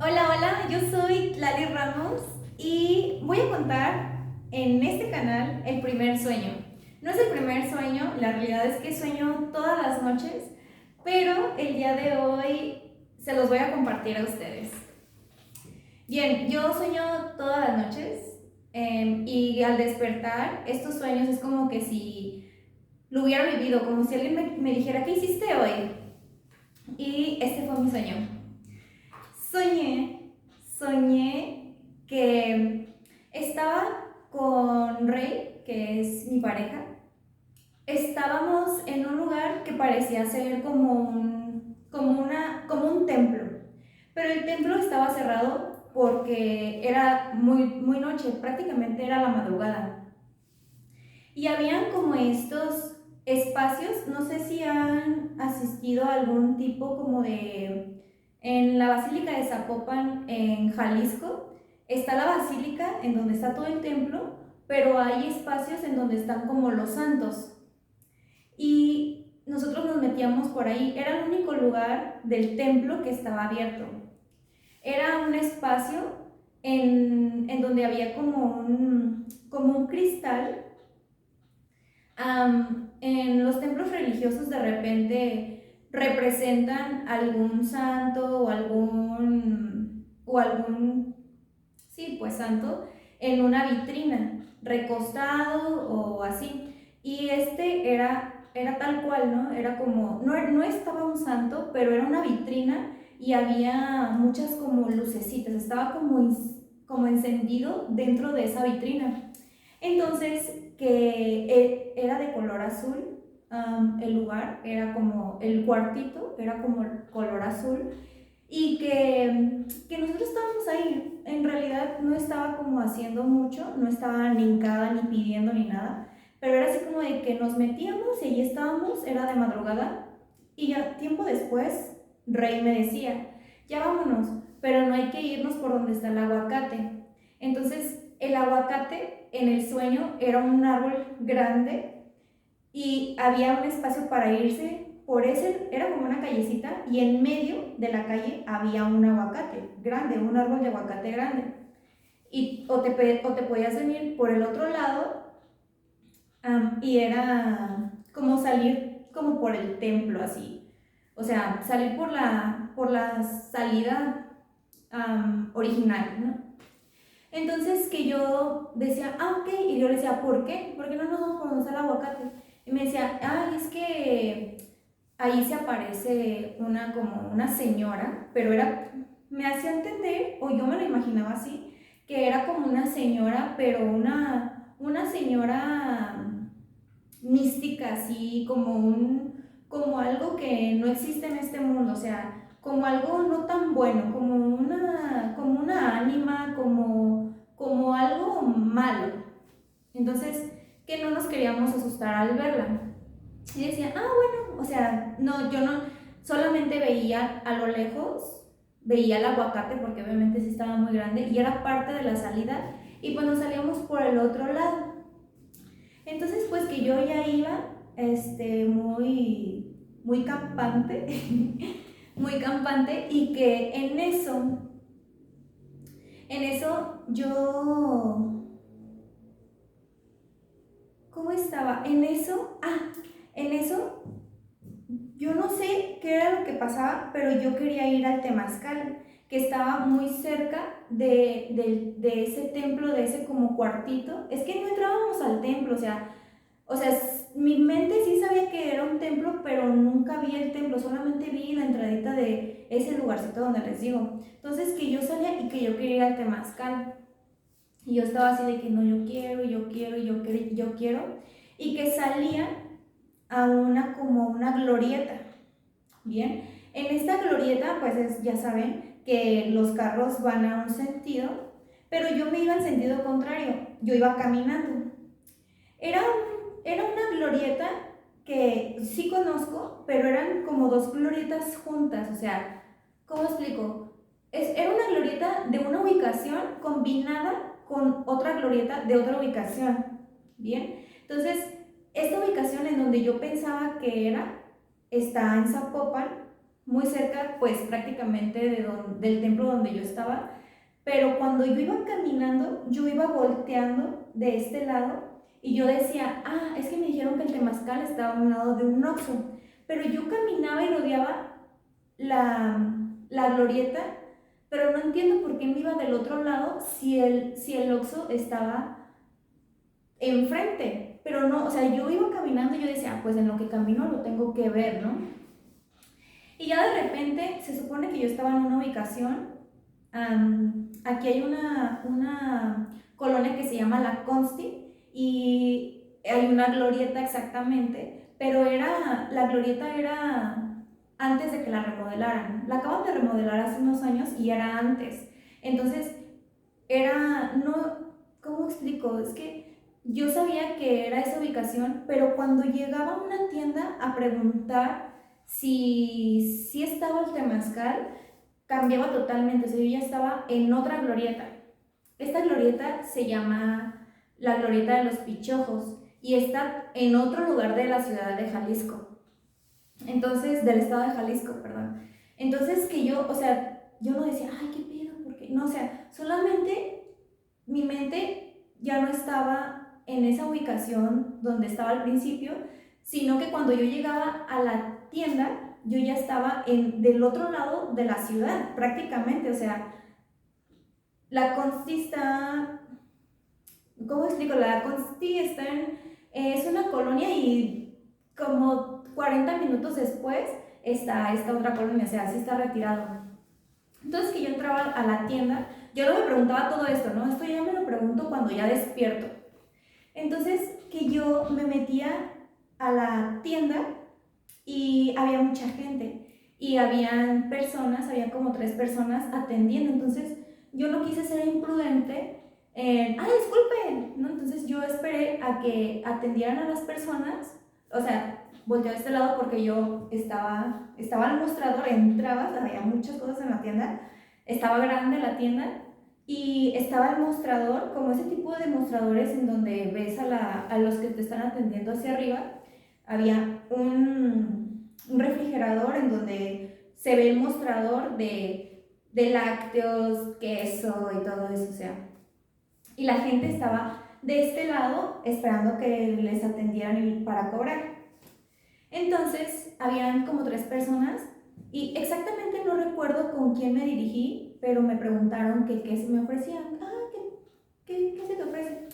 Hola, hola, yo soy Lali Ramos y voy a contar en este canal el primer sueño. No es el primer sueño, la realidad es que sueño todas las noches, pero el día de hoy se los voy a compartir a ustedes. Bien, yo sueño todas las noches y al despertar estos sueños es como que si lo hubiera vivido, como si alguien me dijera, ¿qué hiciste hoy? Y este fue mi sueño. Soñé, soñé que estaba con Rey, que es mi pareja. Estábamos en un lugar que parecía ser como un templo, pero el templo estaba cerrado porque era muy noche, prácticamente era la madrugada. Y habían como estos espacios, no sé si han asistido a algún tipo como de... En la Basílica de Zapopan, en Jalisco, está la basílica en donde está todo el templo, pero hay espacios en donde están como los santos. Y nosotros nos metíamos por ahí, era el único lugar del templo que estaba abierto. Era un espacio en donde había como un cristal. En los templos religiosos de repente representan algún santo o algún sí, pues santo en una vitrina, recostado o así. Y era tal cual, ¿no? Era como, no estaba un santo, pero era una vitrina y había muchas como lucecitas, estaba como encendido dentro de esa vitrina. Entonces, que era de color azul, el lugar, era como el cuartito, era como el color azul, y que nosotros estábamos ahí. En realidad no estaba como haciendo mucho, no estaba ni hincada, ni pidiendo, ni nada, pero era así como de que nos metíamos y ahí estábamos, era de madrugada, y ya tiempo después, Rey me decía, ya vámonos, pero no hay que irnos por donde está el aguacate. Entonces, el aguacate en el sueño era un árbol grande y había un espacio para irse por ese, era como una callecita y en medio de la calle había un aguacate grande, un árbol de aguacate grande. Y o te podías venir por el otro lado y era como salir como por el templo así. O sea, salir por la salida original, ¿no? Entonces que yo decía, ok, y yo le decía, ¿por qué? ¿Por qué no nos vamos por donde está el aguacate? Y me decía, ay, es que ahí se aparece como una señora, pero era, me hacía entender, o yo me lo imaginaba así, que era como una señora, pero una señora mística, así como algo que no existe en este mundo, o sea, como algo no tan bueno, como una ánima, como algo malo. Entonces, que no nos queríamos asustar al verla. Y decía, bueno, o sea, no, yo no, solamente veía a lo lejos, veía el aguacate porque obviamente sí estaba muy grande y era parte de la salida y pues nos salíamos por el otro lado. Entonces, pues que yo ya iba, muy campante, muy campante y que en eso yo, ¿cómo estaba? En eso yo no sé qué era lo que pasaba, pero yo quería ir al Temazcal, que estaba muy cerca de ese templo, de ese como cuartito. Es que no entrábamos al templo, o sea, mi mente sí sabía que era un templo, pero nunca vi el templo, solamente vi la entradita de ese lugarcito donde les digo. Entonces que yo salía y que yo quería ir al Temazcal. Y yo estaba así de que no, yo quiero, yo quiero, yo quiero, yo quiero. Y que salía a como una glorieta. Bien, en esta glorieta, pues ya saben que los carros van a un sentido, pero yo me iba en sentido contrario, yo iba caminando. Era una glorieta que sí conozco, pero eran como dos glorietas juntas, o sea, ¿cómo explico? Era una glorieta de una ubicación combinada con otra glorieta de otra ubicación, ¿bien? Entonces, esta ubicación en donde yo pensaba que está en Zapopan, muy cerca, pues prácticamente del templo donde yo estaba, pero cuando yo iba caminando, yo iba volteando de este lado y yo decía, ah, es que me dijeron que el temazcal estaba a un lado de un Oxxo, pero yo caminaba y rodeaba la glorieta, pero no entiendo por qué me iba del otro lado si el Oxxo estaba enfrente, pero no, o sea, yo iba caminando y yo decía, ah, pues en lo que camino lo tengo que ver, ¿no? Y ya de repente se supone que yo estaba en una ubicación, aquí hay una colonia que se llama La Consti y hay una glorieta exactamente, pero la glorieta era antes de que la remodelaran. La acaban de remodelar hace unos años y era antes. Entonces, no, ¿cómo explico? Es que yo sabía que era esa ubicación, pero cuando llegaba a una tienda a preguntar si estaba el temazcal, cambiaba totalmente, o sea, yo ya estaba en otra glorieta. Esta glorieta se llama la glorieta de los Pichojos y está en otro lugar de la ciudad de Jalisco. Entonces, del estado de Jalisco, perdón. Entonces que yo, o sea, yo no decía, ay, qué pedo, porque no, o sea, solamente mi mente ya no estaba en esa ubicación donde estaba al principio, sino que cuando yo llegaba a la tienda, yo ya estaba del otro lado de la ciudad, prácticamente, o sea, la Consti está, ¿cómo explico? La Consti es una colonia y como 40 minutos después está esta otra colonia, o sea, sí está retirado. Entonces que yo entraba a la tienda, yo no me preguntaba todo esto, ¿no? Esto ya me lo pregunto cuando ya despierto. Entonces que yo me metía a la tienda y había mucha gente y habían personas, había como 3 personas atendiendo, entonces yo no quise ser imprudente ¡ay, disculpen! ¿No? Entonces yo esperé a que atendieran a las personas, o sea, volteé a este lado porque yo estaba al mostrador, entrabas, había muchas cosas en la tienda, estaba grande la tienda y estaba el mostrador, como ese tipo de mostradores en donde ves a los que te están atendiendo hacia arriba, había un refrigerador en donde se ve el mostrador de lácteos, queso y todo eso, o sea, y la gente estaba de este lado esperando que les atendieran para cobrar. Entonces, habían como 3 personas y exactamente no recuerdo con quién me dirigí, pero me preguntaron que qué se me ofrecían. Ah, ¿qué se te ofrece?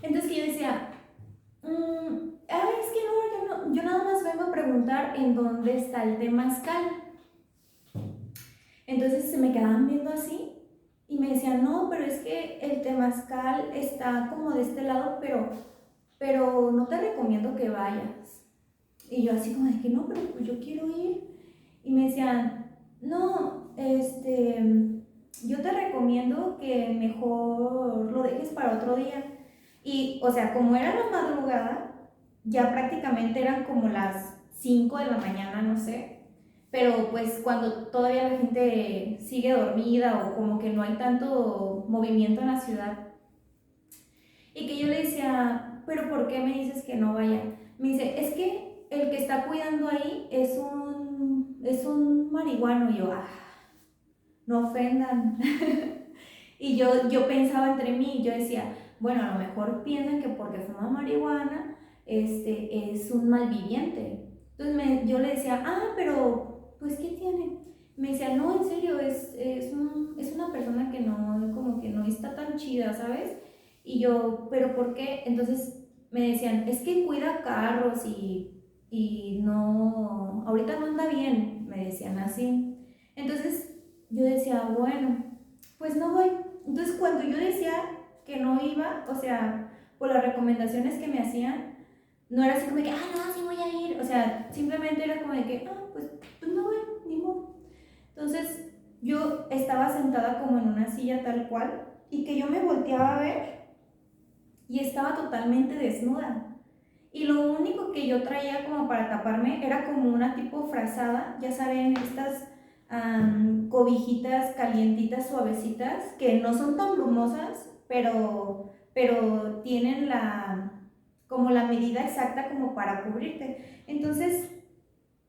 Entonces yo decía, es que no, yo nada más vengo a preguntar en dónde está el temazcal. Entonces se me quedaban viendo así y me decían, no, pero es que el temazcal está como de este lado, pero no te recomiendo que vayas. Y yo así como de que no, pero pues yo quiero ir. Y me decían, no, yo te recomiendo que mejor lo dejes para otro día. Y, o sea, como era la madrugada, ya prácticamente eran como las 5 de la mañana, no sé. Pero pues cuando todavía la gente sigue dormida o como que no hay tanto movimiento en la ciudad. Y que yo le decía, pero ¿por qué me dices que no vaya? Me dice, es que el que está cuidando ahí es un marihuano. Y yo, no ofendan. Y yo pensaba entre mí, yo decía, bueno, a lo mejor piensan que porque fuma marihuana, es un malviviente. Entonces yo le decía, pero, pues, ¿qué tiene? Me decía, no, en serio, es una persona que no, como que no está tan chida, ¿sabes? Y yo, ¿pero por qué? Entonces me decían, es que cuida carros y no, ahorita no anda bien, me decían así. Entonces yo decía, bueno, pues no voy. Entonces cuando yo decía que no iba, o sea, por las recomendaciones que me hacían, no era así como de que, no, sí voy a ir, o sea, simplemente era como de que, pues no voy, ni modo. Entonces yo estaba sentada como en una silla tal cual y que yo me volteaba a ver y estaba totalmente desnuda. Y lo único que yo traía como para taparme era como una tipo frazada, ya saben, estas cobijitas calientitas, suavecitas, que no son tan brumosas, pero tienen como la medida exacta como para cubrirte. Entonces,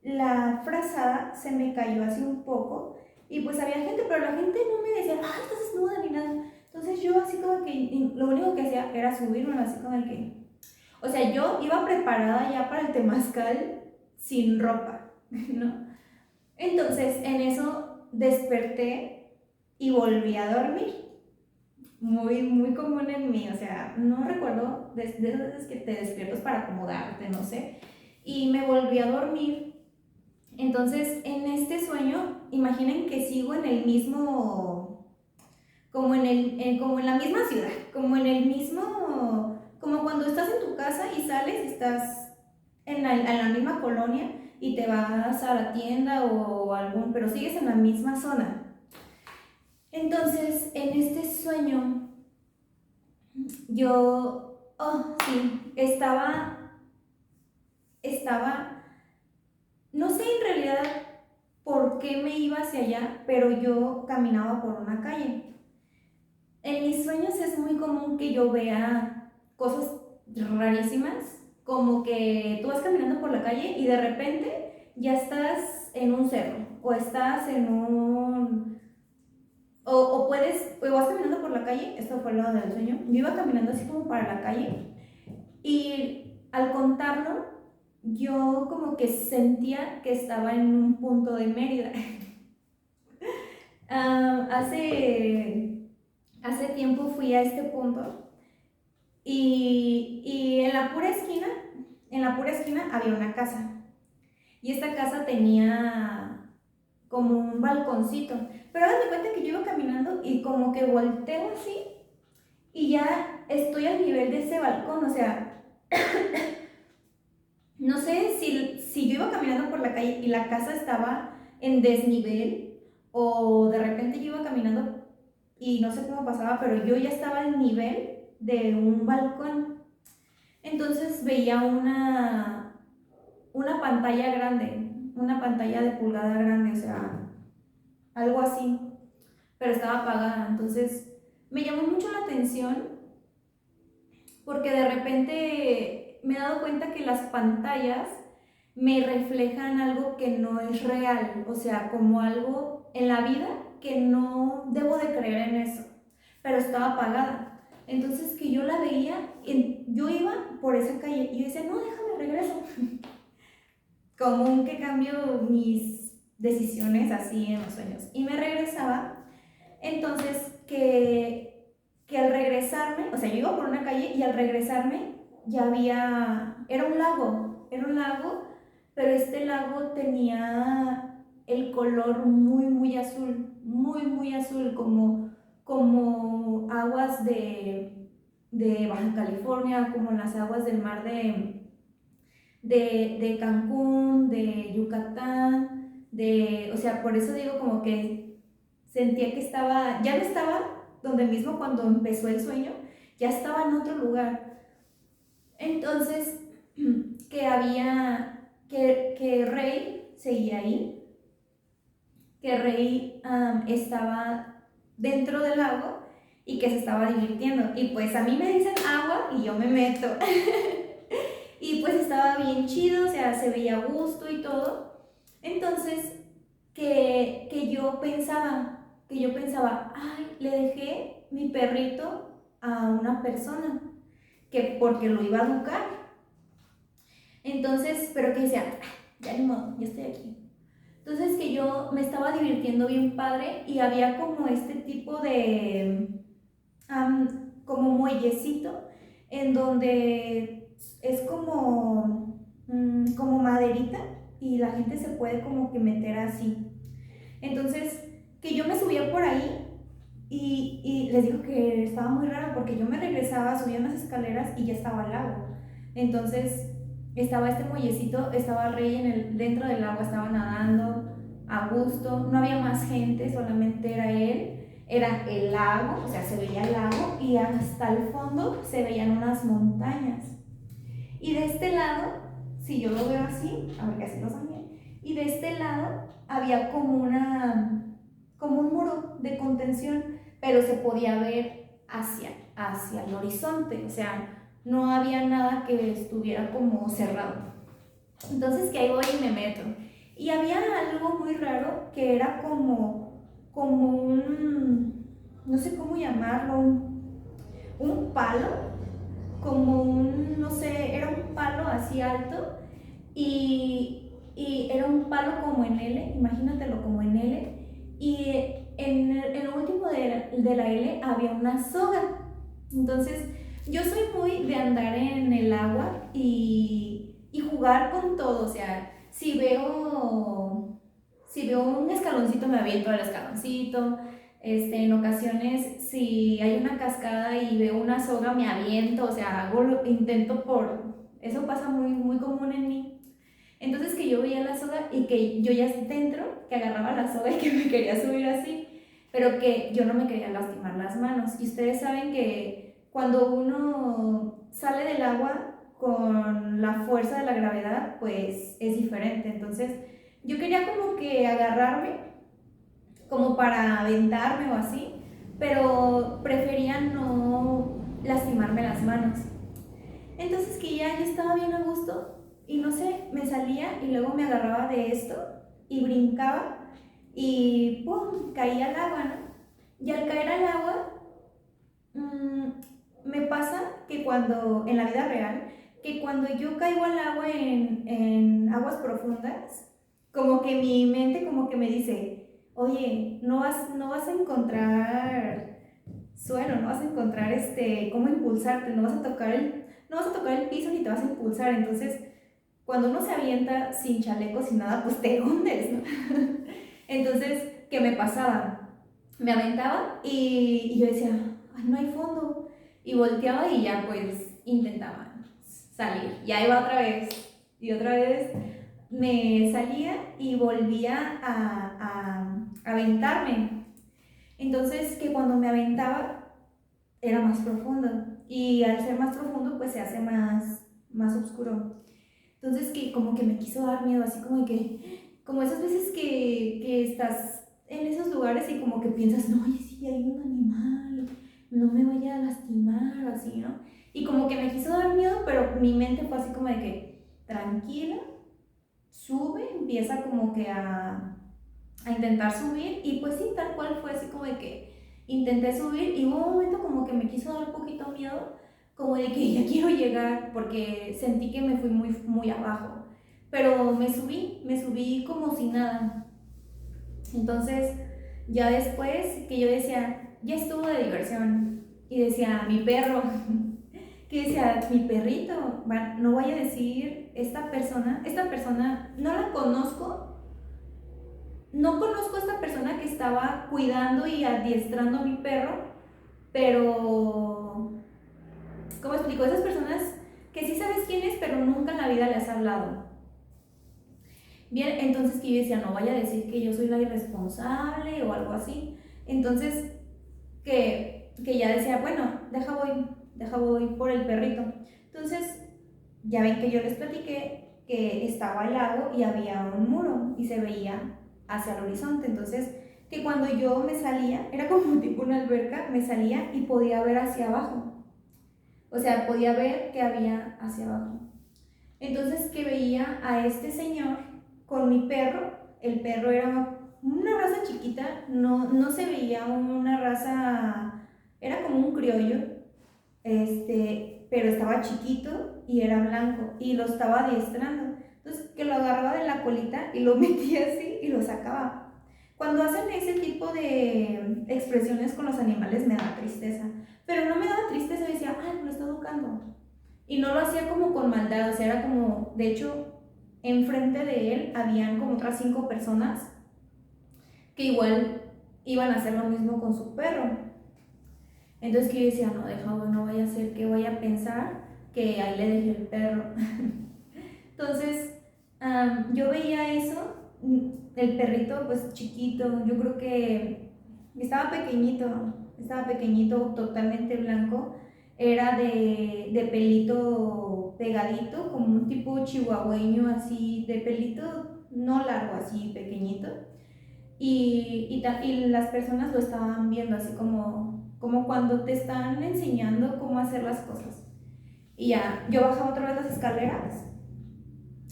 la frazada se me cayó así un poco y pues había gente, pero la gente no me decía, ah, estás desnuda ni nada. Entonces yo así como que lo único que hacía era subirme así como que... O sea, yo iba preparada ya para el temazcal sin ropa, ¿no? Entonces en eso desperté y volví a dormir. Muy, muy común en mí, o sea, no recuerdo de esas veces que te despiertas para acomodarte, no sé. Y me volví a dormir. Entonces, en este sueño, imaginen que sigo en el mismo, como en la misma ciudad, como en el mismo, como cuando estás en tu casa y sales, estás en la misma colonia y te vas a la tienda o algún, pero sigues en la misma zona. Entonces, en este sueño, yo, oh, sí, estaba, no sé en realidad por qué me iba hacia allá, pero yo caminaba por una calle. En mis sueños es muy común que yo vea cosas rarísimas, como que tú vas caminando por la calle y de repente ya estás en un cerro, o estás en un... O puedes, o vas caminando por la calle, esto fue lo del sueño, yo iba caminando así como para la calle y al contarlo, yo como que sentía que estaba en un punto de Mérida. Hace tiempo fui a este punto y en la pura esquina había una casa. Y esta casa tenía como un balconcito. Pero haz de cuenta que yo iba caminando y como que volteo así y ya estoy al nivel de ese balcón. O sea, no sé si yo iba caminando por la calle y la casa estaba en desnivel o de repente yo iba caminando y no sé cómo pasaba, pero yo ya estaba al nivel de un balcón. Entonces veía una pantalla grande, una pantalla de pulgada grande, o sea, algo así, pero estaba apagada. Entonces me llamó mucho la atención porque de repente me he dado cuenta que las pantallas me reflejan algo que no es real, o sea, como algo en la vida que no debo de creer en eso, pero estaba apagada. Entonces que yo la veía, yo iba por esa calle y yo decía, no, déjame regreso. Común que cambio mis decisiones así en los sueños. Y me regresaba, entonces que al regresarme, o sea, yo iba por una calle y al regresarme ya era un lago, pero este lago tenía el color muy, muy azul, como aguas de Baja California, como las aguas del mar de Cancún, de Yucatán, o sea, por eso digo como que sentía que ya no estaba donde mismo cuando empezó el sueño, ya estaba en otro lugar. Entonces, que Rey seguía ahí, que Rey estaba dentro del lago y que se estaba divirtiendo. Y pues a mí me dicen agua y yo me meto. Y pues estaba bien chido, o sea, se veía a gusto y todo. Entonces, que yo pensaba, ay, le dejé mi perrito a una persona, que porque lo iba a educar. Entonces, pero que decía, "Ay, ya ni modo, ya estoy aquí". Entonces que yo me estaba divirtiendo bien padre y había como este tipo de, como muellecito, en donde es como maderita y la gente se puede como que meter así. Entonces, que yo me subía por ahí y les digo que estaba muy raro porque yo me regresaba, subía unas escaleras y ya estaba el lago. Entonces, estaba este muellecito, estaba Rey dentro del agua, estaba nadando a gusto, no había más gente, solamente era él. Era el lago, o sea, se veía el lago y hasta el fondo se veían unas montañas. Y de este lado, si yo lo veo así, a ver que así lo soñé, y de este lado había como un muro de contención, pero se podía ver hacia el horizonte, o sea, no había nada que estuviera como cerrado. Entonces que ahí voy y me meto. Y había algo muy raro que era como un, no sé cómo llamarlo, un palo, como un, no sé, era un palo así alto y era un palo como en L, imagínatelo como en L, y en lo último de la L había una soga. Entonces, yo soy muy de andar en el agua y jugar con todo, o sea, si veo un escaloncito me aviento al escaloncito, en ocasiones si hay una cascada y veo una soga me aviento, o sea, intento eso pasa muy, muy común en mí. Entonces que yo veía la soga y que yo ya dentro, que agarraba la soga y que me quería subir así, pero que yo no me quería lastimar las manos. Y ustedes saben que cuando uno sale del agua con la fuerza de la gravedad, pues es diferente. Entonces yo quería como que agarrarme, como para aventarme o así, pero prefería no lastimarme las manos. Entonces que ya yo estaba bien a gusto y no sé, me salía y luego me agarraba de esto y brincaba y ¡pum! Caía al agua, ¿no? Y al caer al agua, me pasa que en la vida real, que cuando yo caigo al agua en aguas profundas, como que mi mente como que me dice, oye, no vas a encontrar suelo, no vas a encontrar cómo impulsarte, no vas a tocar el piso ni te vas a impulsar. Entonces, cuando uno se avienta sin chaleco, sin nada, pues te hundes, ¿no? Entonces, ¿qué me pasaba? Me aventaba y yo decía, ay, no hay fondo. Y volteaba y ya pues intentaba salir. Y ahí va otra vez. Y otra vez me salía y volvía a aventarme. Entonces, que cuando me aventaba era más profundo. Y al ser más profundo, pues se hace más oscuro. Entonces, que como que me quiso dar miedo, así como esas veces que estás en esos lugares y como que piensas, no, oye, sí, hay un animal, no me vaya a lastimar, o así, ¿no? Y como que me quiso dar miedo, pero mi mente fue así como de que, tranquila, sube, empieza como que a intentar subir, y pues sí, tal cual fue así como de que intenté subir y hubo un momento como que me quiso dar un poquito miedo, como de que ya quiero llegar, porque sentí que me fui muy, muy abajo, pero me subí como si nada. Entonces, ya después que yo decía, ya estuvo de diversión, y decía, mi perro, que decía, mi perrito, no vaya a decir, esta persona, no la conozco, no conozco a esta persona que estaba cuidando y adiestrando a mi perro, pero, ¿cómo explico? Esas personas que sí sabes quién es, pero nunca en la vida le has hablado. Bien, entonces que yo decía, no vaya a decir que yo soy la irresponsable o algo así. Entonces, que ya decía, bueno, deja voy por el perrito. Entonces, ya ven que yo les platiqué que estaba el lago y había un muro y se veía hacia el horizonte. Entonces, que cuando yo me salía, era como tipo una alberca, me salía y podía ver hacia abajo. O sea, podía ver que había hacia abajo. Entonces, que veía a este señor con mi perro. El perro era una raza chiquita, no se veía una raza, era como un criollo, pero estaba chiquito y era blanco y lo estaba adiestrando. Entonces, que lo agarraba de la colita y lo metía así y lo sacaba. Cuando hacen ese tipo de expresiones con los animales me da tristeza, pero no me daba tristeza, yo decía, ay, lo está educando. Y no lo hacía como con maldad, o sea, era como, de hecho, enfrente de él habían como otras 5 personas que igual iban a hacer lo mismo con su perro. Entonces que yo decía, no, no vaya a ser que vaya a pensar que ahí le dejé el perro. Entonces, yo veía eso, el perrito pues chiquito, yo creo que estaba pequeñito, totalmente blanco, era de pelito pegadito, como un tipo chihuahueño así, de pelito no largo, así pequeñito. Y las personas lo estaban viendo así como cuando te están enseñando cómo hacer las cosas. Y ya, yo bajaba otra vez las escaleras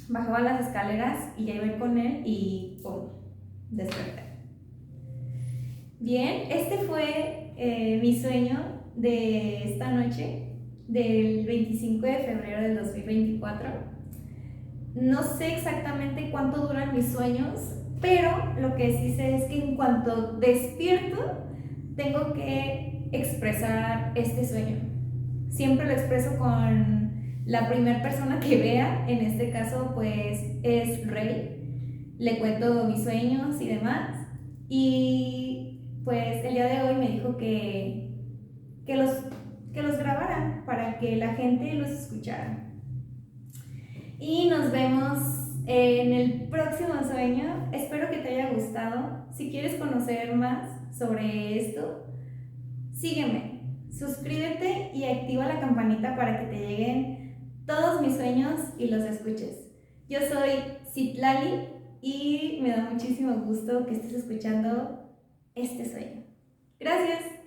bajaba las escaleras y ya iba a ir con él y ¡pum! Desperté. Bien, este fue mi sueño de esta noche, del 25 de febrero del 2024. No sé exactamente cuánto duran mis sueños, pero lo que sí sé es que en cuanto despierto, tengo que expresar este sueño. Siempre lo expreso con la primera persona que vea, en este caso pues es Rey. Le cuento mis sueños y demás. Y pues el día de hoy me dijo que los, que los grabara para que la gente los escuchara. Y nos vemos en el próximo sueño. Espero que te haya gustado. Si quieres conocer más sobre esto, sígueme, suscríbete y activa la campanita para que te lleguen todos mis sueños y los escuches. Yo soy Citlali y me da muchísimo gusto que estés escuchando este sueño. Gracias.